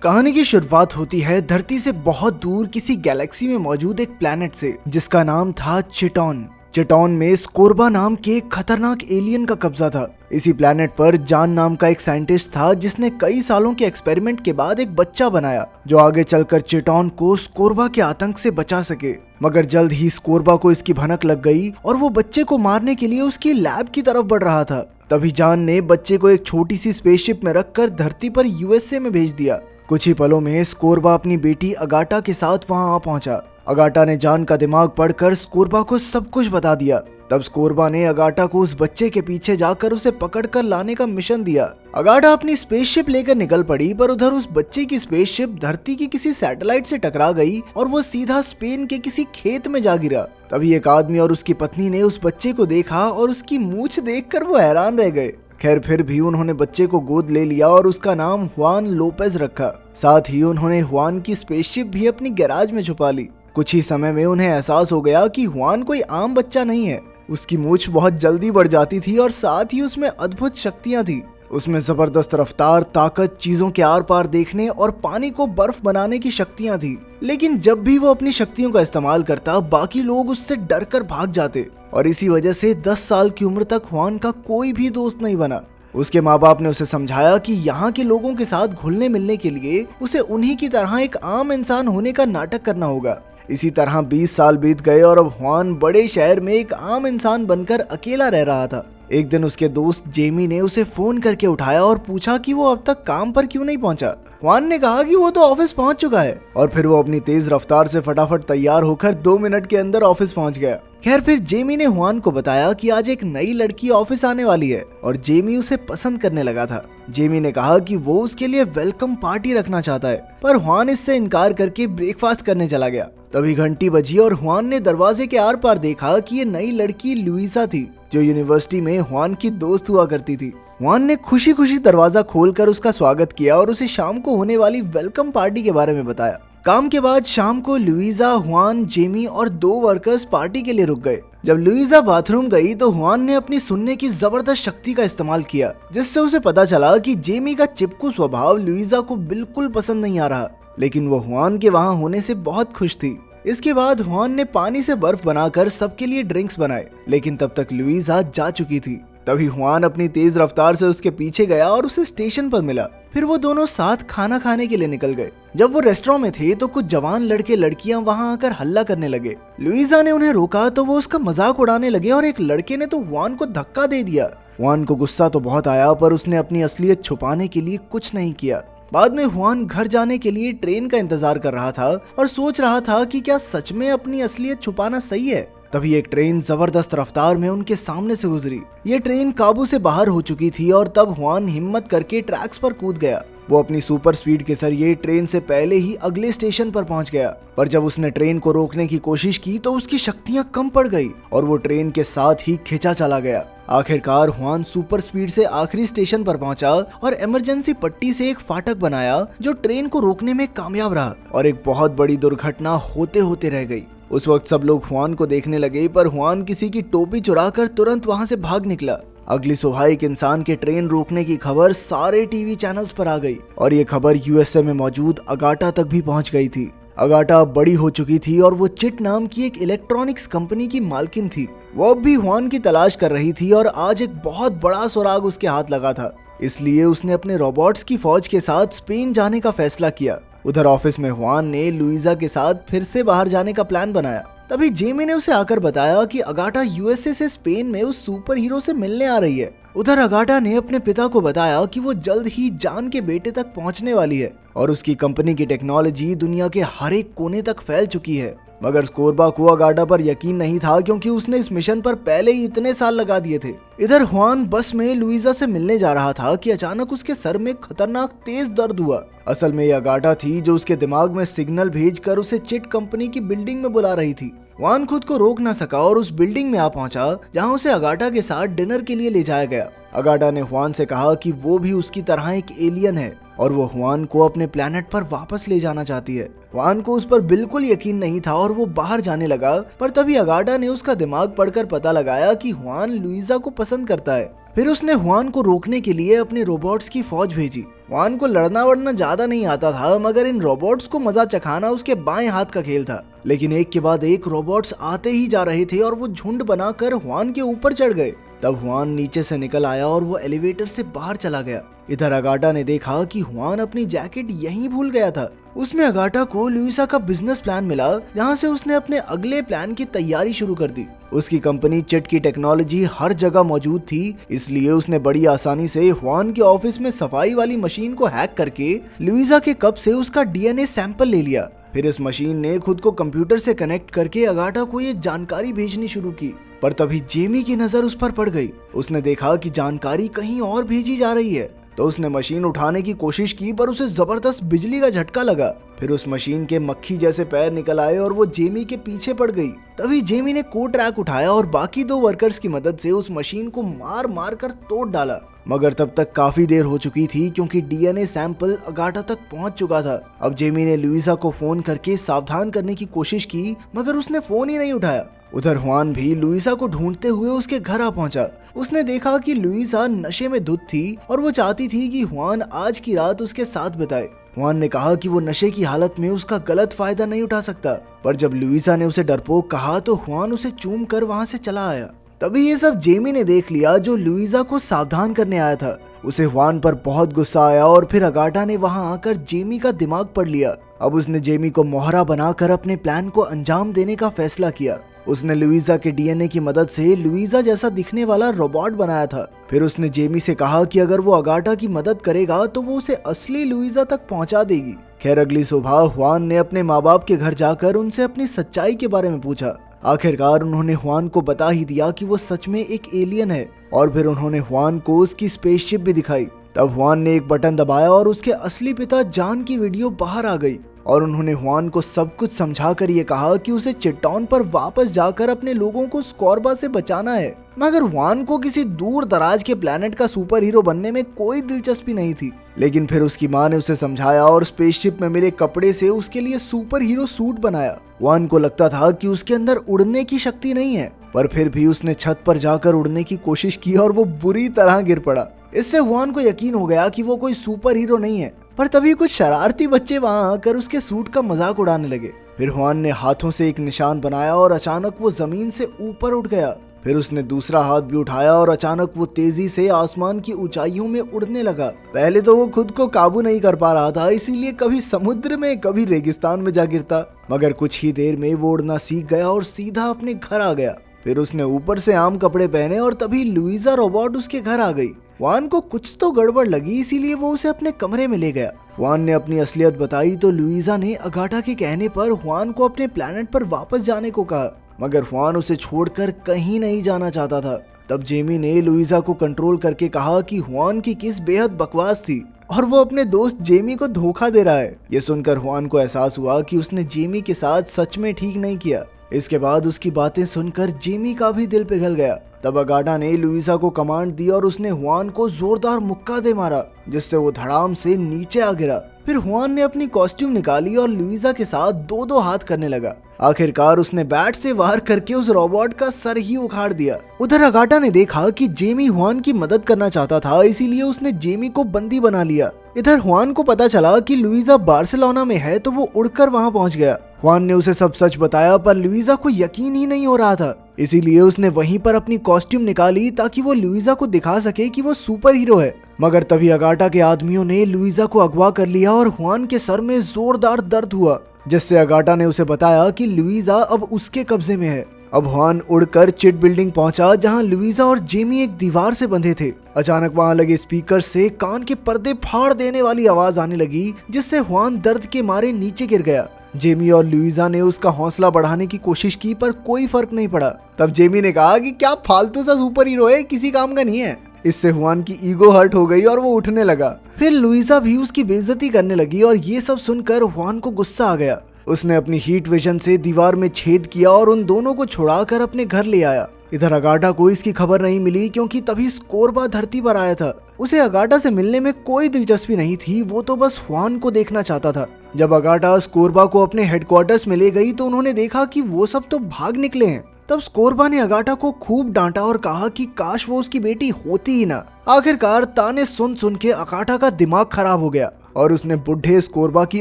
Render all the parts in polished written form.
कहानी की शुरुआत होती है धरती से बहुत दूर किसी गैलेक्सी में मौजूद एक प्लैनेट से जिसका नाम था चिटॉन। चिटॉन में स्कोर्बा नाम के एक खतरनाक एलियन का कब्जा था। इसी प्लैनेट पर जान नाम का एक साइंटिस्ट था जिसने कई सालों के एक्सपेरिमेंट के बाद एक बच्चा बनाया जो आगे चलकर चिटॉन को स्कोर्बा के आतंक से बचा सके। मगर जल्द ही स्कोर्बा को इसकी भनक लग गई और वो बच्चे को मारने के लिए उसकी लैब की तरफ बढ़ रहा था। तभी जान ने बच्चे को एक छोटी सी स्पेसशिप में रखकर धरती पर यूएसए में भेज दिया। कुछ ही पलों में स्कोर्बा अपनी बेटी अगाटा के साथ वहां आ पहुंचा। अगाटा ने जान का दिमाग पढ़कर स्कोर्बा को सब कुछ बता दिया। तब स्कोर्बा ने अगाटा को उस बच्चे के पीछे जाकर उसे पकड़कर लाने का मिशन दिया। अगाटा अपनी स्पेसशिप लेकर निकल पड़ी, पर उधर उस बच्चे की स्पेसशिप धरती की किसी सैटेलाइट से टकरा गई और वो सीधा स्पेन के किसी खेत में जा गिरा। तभी एक आदमी और उसकी पत्नी ने उस बच्चे को देखा और उसकी मूंछ देखकर वो हैरान रह गए। खैर फिर भी उन्होंने बच्चे को गोद ले लिया और उसका नाम हुआन लोपेज रखा। साथ ही उन्होंने हुआन की स्पेसशिप भी अपनी गैराज में छुपा ली। कुछ ही समय में उन्हें एहसास हो गया कि हुआन कोई आम बच्चा नहीं है। उसकी मूंछ बहुत जल्दी बढ़ जाती थी और साथ ही उसमें अद्भुत शक्तियां थी। उसमें जबरदस्त रफ्तार, ताकत, चीजों के आर पार देखने और पानी को बर्फ बनाने की शक्तियां थी। लेकिन जब भी वो अपनी शक्तियों का इस्तेमाल करता, बाकी लोग उससे डर कर भाग जाते और इसी वजह से 10 साल की उम्र तक हुआन का कोई भी दोस्त नहीं बना। उसके माँ बाप ने उसे समझाया कि यहाँ के लोगों के साथ घुलने मिलने के लिए उसे उन्हीं की तरह एक आम इंसान होने का नाटक करना होगा। इसी तरह 20 साल बीत गए और अब हुआन बड़े शहर में एक आम इंसान बनकर अकेला रह रहा था। एक दिन उसके दोस्त जेमी ने उसे फोन करके उठाया और पूछा कि वो अब तक काम पर क्यों नहीं पहुंचा। हुआन ने कहा कि वो तो ऑफिस पहुंच चुका है और फिर वो अपनी तेज रफ्तार से फटाफट तैयार होकर 2 मिनट के अंदर ऑफिस पहुंच गया। खैर फिर जेमी ने हुआन को बताया कि आज एक नई लड़की ऑफिस आने वाली है और जेमी उसे पसंद करने लगा था। जेमी ने कहा कि वो उसके लिए वेलकम पार्टी रखना चाहता है, पर हुआन इससे इनकार करके ब्रेकफास्ट करने चला गया। तभी घंटी बजी और हुआन ने दरवाजे के आर पार देखा कि ये नई लड़की लुइसा थी जो यूनिवर्सिटी में हुआन की दोस्त हुआ करती थी। हुआन ने खुशी खुशी दरवाजा खोलकर उसका स्वागत किया और उसे शाम को होने वाली वेलकम पार्टी के बारे में बताया। काम के बाद शाम को लुइसा, हुआन, जेमी और 2 वर्कर्स पार्टी के लिए रुक गए। जब लुइसा बाथरूम गई तो हुआन ने अपनी सुनने की जबरदस्त शक्ति का इस्तेमाल किया, जिससे उसे पता चला कि जेमी का चिपकू स्वभाव लुइसा को बिल्कुल पसंद नहीं आ रहा, लेकिन वो हुआन के वहां होने से बहुत खुश थी। इसके बाद हुआन ने पानी से बर्फ बनाकर सबके लिए ड्रिंक्स बनाए, लेकिन तब तक लुइसा जा चुकी थी। तभी हुआन अपनी तेज रफ्तार से उसके पीछे गया और उसे स्टेशन पर मिला। फिर वो दोनों साथ खाना खाने के लिए निकल गए। जब वो रेस्टोरेंट में थे तो कुछ जवान लड़के लड़कियां वहां आकर हल्ला करने लगे। लुइसा ने उन्हें रोका तो वो उसका मजाक उड़ाने लगे और एक लड़के ने तो हुआन को धक्का दे दिया। हुआन को गुस्सा तो बहुत आया, पर उसने अपनी असलियत छुपाने के लिए कुछ नहीं किया। बाद में हुआन घर जाने के लिए ट्रेन का इंतजार कर रहा था और सोच रहा था कि क्या सच में अपनी असलियत छुपाना सही है। तभी एक ट्रेन जबरदस्त रफ्तार में उनके सामने से गुजरी। ये ट्रेन काबू से बाहर हो चुकी थी और तब हुआन हिम्मत करके ट्रैक्स पर कूद गया। वो अपनी सुपर स्पीड के जरिए ट्रेन से पहले ही अगले स्टेशन पर पहुंच गया, पर जब उसने ट्रेन को रोकने की कोशिश की तो उसकी शक्तियां कम पड़ गई और वो ट्रेन के साथ ही खिंचा चला गया। आखिरकार हुआन सुपर स्पीड से आखिरी स्टेशन पर पहुंचा और इमरजेंसी पट्टी से एक फाटक बनाया जो ट्रेन को रोकने में कामयाब रहा और एक बहुत बड़ी दुर्घटना होते होते रह गई। उस वक्त सब लोग हुआन को देखने लगे, पर हुआन किसी की टोपी चुराकर तुरंत वहां से भाग निकला। अगली सुबह एक इंसान के ट्रेन रोकने की खबर सारे टीवी चैनल्स पर आ गई और ये खबर यूएसए में मौजूद अगाटा तक भी पहुंच गई थी। अगाटा अब बड़ी हो चुकी थी और वो चिट नाम की एक इलेक्ट्रॉनिक्स कंपनी की मालकिन थी। वो अब भी हुआन की तलाश कर रही थी और आज एक बहुत बड़ा सुराग उसके हाथ लगा था, इसलिए उसने अपने रोबोट्स की फौज के साथ स्पेन जाने का फैसला किया। उधर ऑफिस में हुआन ने लुइसा के साथ फिर से बाहर जाने का प्लान बनाया। तभी जेमी ने उसे आकर बताया कि अगाटा यूएसए से स्पेन में उस सुपर हीरो से मिलने आ रही है। उधर अगाटा ने अपने पिता को बताया कि वो जल्द ही जान के बेटे तक पहुंचने वाली है और उसकी कंपनी की टेक्नोलॉजी दुनिया के हर एक कोने तक फैल चुकी है। मगर स्कोर्बा को अगाटा पर यकीन नहीं था, क्योंकि उसने इस मिशन पर पहले ही इतने साल लगा दिए थे। इधर हुआन बस में लुइसा से मिलने जा रहा था कि अचानक उसके सर में खतरनाक तेज दर्द हुआ। असल में ये अगाटा थी जो उसके दिमाग में सिग्नल भेजकर उसे चिट कंपनी की बिल्डिंग में बुला रही थी। हुआन खुद को रोक न सका और उस बिल्डिंग में आ पहुंचा जहां उसे अगाटा के साथ डिनर के लिए ले जाया गया। अगाटा ने हुआन से कहा कि वो भी उसकी तरह एक एलियन है और वो हुआन को अपने प्लेनेट पर वापस ले जाना चाहती है। हुआन को उस पर बिल्कुल यकीन नहीं था और वो बाहर जाने लगा, पर तभी अगाटा ने उसका दिमाग पढ़कर पता लगाया कि हुआन लुइसा को पसंद करता है। फिर उसने हुआन को रोकने के लिए अपने रोबोट्स की फौज भेजी। हुआन को लड़ना वड़ना ज्यादा नहीं आता था, मगर इन रोबोट्स को मजा चखाना उसके बाएं हाथ का खेल था। लेकिन एक के बाद एक रोबोट्स आते ही जा रहे थे और वो झुंड बनाकर हुआन के ऊपर चढ़ गए। तब हुआन नीचे से निकल आया और वो एलिवेटर से बाहर चला गया। इधर अगाटा ने देखा कि हुआन अपनी जैकेट यहीं भूल गया था। उसमें अगाटा को लुइसा का बिजनेस प्लान मिला, जहां से उसने अपने अगले प्लान की तैयारी शुरू कर दी। उसकी कंपनी चिट की टेक्नोलॉजी हर जगह मौजूद थी, इसलिए उसने बड़ी आसानी से हुआन के ऑफिस में सफाई वाली मशीन को हैक करके लुइसा के कप से उसका डीएनए सैंपल ले लिया। फिर इस मशीन ने खुद को कंप्यूटर से कनेक्ट करके अगाटा को ये जानकारी भेजनी शुरू की। पर तभी जेमी की नजर उस पर पड़ गई। उसने देखा कि जानकारी कहीं और भेजी जा रही है, तो उसने मशीन उठाने की कोशिश की, पर उसे जबरदस्त बिजली का झटका लगा। फिर उस मशीन के मक्खी जैसे पैर निकल आए और वो जेमी के पीछे पड़ गई। तभी जेमी ने कोड ट्रैक उठाया और बाकी 2 वर्कर्स की मदद से उस मशीन को मार मार कर तोड़ डाला। मगर तब तक काफी देर हो चुकी थी, क्योंकि डीएनए सैंपल अगाटा तक पहुंच चुका था। अब जेमी ने लुइसा को फोन करके सावधान करने की कोशिश की, मगर उसने फोन ही नहीं उठाया। उधर हुआन भी लुइसा को ढूंढते हुए उसके घर आ पहुंचा। उसने देखा कि लुइसा नशे में धुत थी और वो चाहती थी कि हुआन आज की रात उसके साथ बिताए। हुआन ने कहा कि वो नशे की हालत में उसका गलत फायदा नहीं उठा सकता, पर जब लुइसा ने उसे डरपोक कहा तो हुआन उसे चूम कर वहां से चला आया। तभी ये सब जेमी ने देख लिया, जो लुइसा को सावधान करने आया था। उसे हुआन पर बहुत गुस्सा आया और फिर अगाटा ने वहां आकर जेमी का दिमाग पढ़ लिया। अब उसने जेमी को मोहरा बनाकर अपने प्लान को अंजाम देने का फैसला किया। उसने लुइसा के डीएनए की मदद से लुइसा जैसा दिखने वाला रोबोट बनाया था। फिर उसने जेमी से कहा कि अगर वो अगाटा की मदद करेगा तो वो उसे असली लुइसा तक पहुंचा देगी। खैर अगली सुबह हुआन ने अपने माँ बाप के घर जाकर उनसे अपनी सच्चाई के बारे में पूछा। आखिरकार उन्होंने हुआन को बता ही दिया कि वो सच में एक एलियन है, और फिर उन्होंने हुआन को उसकी स्पेसशिप भी दिखाई। तब हुआन ने एक बटन दबाया और उसके असली पिता जान की वीडियो बाहर आ गई, और उन्होंने हुआन को सब कुछ समझाकर ये कहा कि उसे चिट्टॉन पर वापस जाकर अपने लोगों को स्कॉर्बा से बचाना है। मगर हुआन को किसी दूर दराज के प्लेनेट का सुपर हीरो बनने में कोई दिलचस्पी नहीं थी। लेकिन फिर उसकी माँ ने उसे समझाया और स्पेसशिप में मिले कपड़े से उसके लिए सुपर हीरो सूट बनाया। हुआन को लगता था कि उसके अंदर उड़ने की शक्ति नहीं है, पर फिर भी उसने छत पर जाकर उड़ने की कोशिश की और वो बुरी तरह गिर पड़ा। इससे हुआन को यकीन हो गया कि वो कोई सुपर हीरो नहीं है। पर तभी कुछ शरारती बच्चे वहां आकर उसके सूट का मजाक उड़ाने लगे। फिर हुआन ने हाथों से एक निशान बनाया और अचानक वो जमीन से ऊपर उठ गया। फिर उसने दूसरा हाथ भी उठाया और अचानक वो तेजी से आसमान की ऊंचाइयों में उड़ने लगा। पहले तो वो खुद को काबू नहीं कर पा रहा था, इसीलिए कभी समुद्र में कभी रेगिस्तान में जा गिरता। मगर कुछ ही देर में वो उड़ना सीख गया और सीधा अपने घर आ गया। फिर उसने ऊपर से आम कपड़े पहने और तभी लुइसा रोबोट उसके घर आ गई। हुआन को कुछ तो गड़बड़ लगी, इसीलिए वो उसे अपने कमरे में ले गया। हुआन ने अपनी असलियत बताई तो लुइसा ने अगाटा के कहने पर हुआन को अपने प्लेनेट पर वापस जाने को कहा, मगर हुआन उसे छोड़कर कहीं नहीं जाना चाहता था। तब जेमी ने लुइसा को कंट्रोल करके कहा कि हुआन की किस बेहद बकवास थी और वो अपने दोस्त जेमी को धोखा दे रहा है। ये सुनकर हुआन को एहसास हुआ कि उसने जेमी के साथ सच में ठीक नहीं किया। इसके बाद उसकी बातें सुनकर जेमी का भी दिल पिघल गया। तब अगाटा ने लुइसा को कमांड दी और उसने हुआन को जोरदार मुक्का दे मारा, जिससे वो धड़ाम से नीचे आ गिरा। फिर हुआन ने अपनी कॉस्ट्यूम निकाली और लुइसा के साथ 2-2 हाथ करने लगा। आखिरकार उसने बैट से वार करके उस रोबोट का सर ही उखाड़ दिया। उधर अगाटा ने देखा कि जेमी हुआन की मदद करना चाहता था, इसीलिए उसने जेमी को बंदी बना लिया। इधर हुआन को पता चला कि लुइसा बार्सिलोना में है, तो वो उड़कर वहां पहुंच गया। हुआन ने उसे सब सच बताया, पर लुइसा को यकीन ही नहीं हो रहा था। इसीलिए उसने वहीं पर अपनी कॉस्ट्यूम निकाली ताकि वो लुइसा को दिखा सके कि वो सुपर हीरो है। मगर तभी अगाटा के आदमियों ने लुइसा को अगवा कर लिया और हुआन के सर में जोरदार दर्द हुआ, जिससे अगाटा ने उसे बताया कि लुइसा अब उसके कब्जे में है। अब हुआन उड़कर चिट बिल्डिंग पहुंचा, जहां लुइसा और जेमी एक दीवार से बंधे थे। अचानक वहां लगे स्पीकर से कान के पर्दे फाड़ देने वाली आवाज आने लगी, जिससे हुआन दर्द के मारे नीचे गिर गया। जेमी और लुइसा ने उसका हौसला बढ़ाने की कोशिश की, पर कोई फर्क नहीं पड़ा। तब जेमी ने कहा कि क्या फालतू सा सुपर हीरो है, किसी काम का नहीं है। इससे हुआन की ईगो हर्ट हो गई और वो उठने लगा। फिर लुइसा भी उसकी बेइज्जती करने लगी और ये सब सुनकर हुआन को गुस्सा आ गया। उसने अपनी हीट विजन से दीवार में छेद किया और उन दोनों को छुड़ाकर अपने घर ले आया। इधर अगाटा को इसकी खबर नहीं मिली, क्योंकि तभी स्कोर्बा धरती पर आया था। उसे अगाटा से मिलने में कोई दिलचस्पी नहीं थी, वो तो बस हुआन को देखना चाहता था। जब अगाटा स्कोर्बा को अपने हेडक्वार्टर्स में ले गई तो उन्होंने देखा कि वो सब तो भाग निकले हैं। तब स्कोर्बा ने अगाटा को खूब डांटा और कहा कि काश वो उसकी बेटी होती ही ना। आखिरकार ताने सुन सुन के अगाटा का दिमाग खराब हो गया और उसने बुढ़े स्कोर्बा की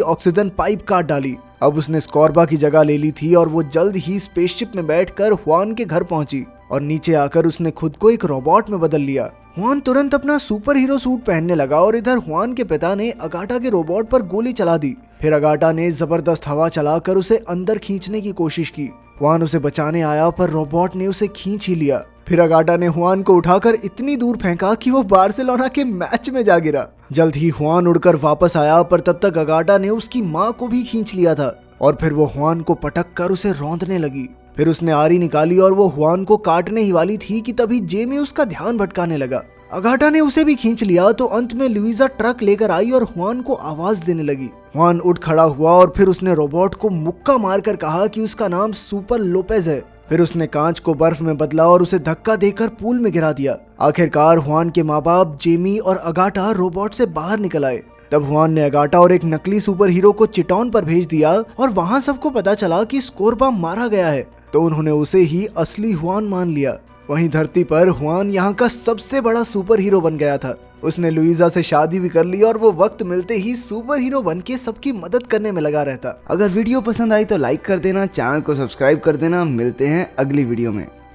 ऑक्सीजन पाइप काट डाली। अब उसने स्कोर्बा की जगह ले ली थी और वो जल्द ही स्पेसशिप में बैठकर हुआन के घर पहुंची और नीचे आकर उसने खुद को एक रोबोट में बदल लिया। हुआन तुरंत अपना सुपर हीरो सूट पहनने लगा और इधर हुआन के पिता ने अगाटा के रोबोट पर गोली चला दी। फिर अगाटा ने जबरदस्त हवा चलाकर उसे अंदर खींचने की कोशिश की। हुआन उसे बचाने आया पर रोबोट ने उसे खींच ही लिया। फिर अगाटा ने हुआन को उठाकर इतनी दूर फेंका कि वो बार्सिलोना के मैच में जा गिरा। जल्द ही हुआन उड़कर वापस आया पर तब तक अगाटा ने उसकी माँ को भी खींच लिया था और फिर वो हुआन को पटक कर उसे रौंदने लगी। फिर उसने आरी निकाली और वो हुआन को काटने ही वाली थी कि तभी जेमी उसका ध्यान भटकाने लगा। अगाटा ने उसे भी खींच लिया तो अंत में लुइजा ट्रक लेकर आई और हुआन को आवाज देने लगी। हुआन उठ खड़ा हुआ और फिर उसने रोबोट को मुक्का मारकर कहा कि उसका नाम सुपर लोपेज है। फिर उसने कांच को बर्फ में बदला और उसे धक्का देकर पूल में गिरा दिया। आखिरकार हुआन के माँ बाप जेमी और अगाटा रोबोट से बाहर निकल आए। तब हुआन ने अगाटा और एक नकली सुपर हीरो को चिटॉन पर भेज दिया और वहाँ सबको पता चला कि स्कोर्बा मारा गया है, तो उन्होंने उसे ही असली हुआन मान लिया। वहीं धरती पर हुआन यहाँ का सबसे बड़ा सुपर हीरो बन गया था। उसने लुइजा से शादी भी कर ली और वो वक्त मिलते ही सुपर हीरो बन के सबकी मदद करने में लगा रहता। अगर वीडियो पसंद आई तो लाइक कर देना, चैनल को सब्सक्राइब कर देना। मिलते हैं अगली वीडियो में।